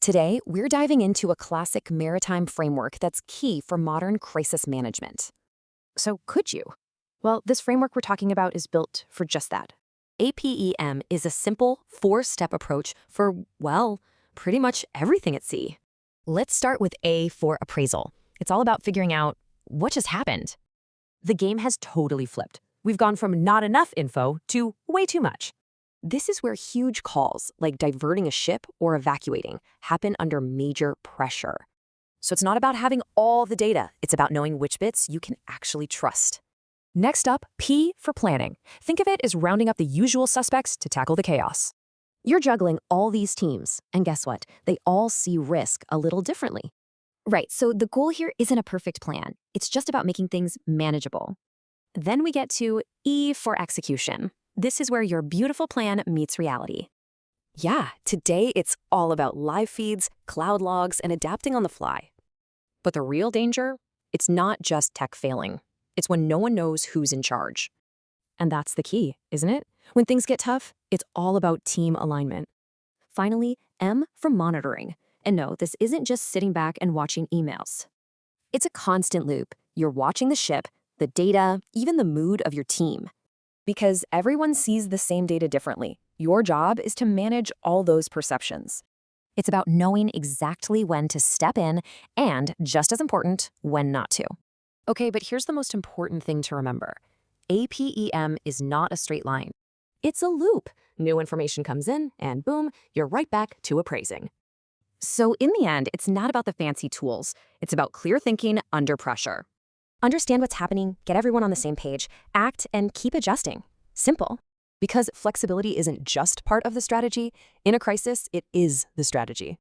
Today, we're diving into a classic maritime framework that's key for modern crisis management. So could you? Well, this framework we're talking about is built for just that. APEM is a simple, four-step approach for, well, pretty much everything at sea. Let's start with A for appraisal. It's all about figuring out what just happened. The game has totally flipped. We've gone from not enough info to way too much. This is where huge calls, like diverting a ship or evacuating, happen under major pressure. So it's not about having all the data. It's about knowing which bits you can actually trust. Next up, P for planning. Think of it as rounding up the usual suspects to tackle the chaos. You're juggling all these teams, and guess what? They all see risk a little differently. Right, so the goal here isn't a perfect plan. It's just about making things manageable. Then we get to E for execution. This is where your beautiful plan meets reality. Yeah, today it's all about live feeds, cloud logs, and adapting on the fly. But the real danger? It's not just tech failing. It's when no one knows who's in charge. And that's the key, isn't it? When things get tough, it's all about team alignment. Finally, M for monitoring. And no, this isn't just sitting back and watching emails. It's a constant loop. You're watching the ship, the data, even the mood of your team. Because everyone sees the same data differently. Your job is to manage all those perceptions. It's about knowing exactly when to step in and, just as important, when not to. Okay, but here's the most important thing to remember. APEM is not a straight line. It's a loop. New information comes in, and boom, you're right back to appraising. So in the end, it's not about the fancy tools. It's about clear thinking under pressure. Understand what's happening, get everyone on the same page, act, and keep adjusting. Simple. Because flexibility isn't just part of the strategy. In a crisis, it is the strategy.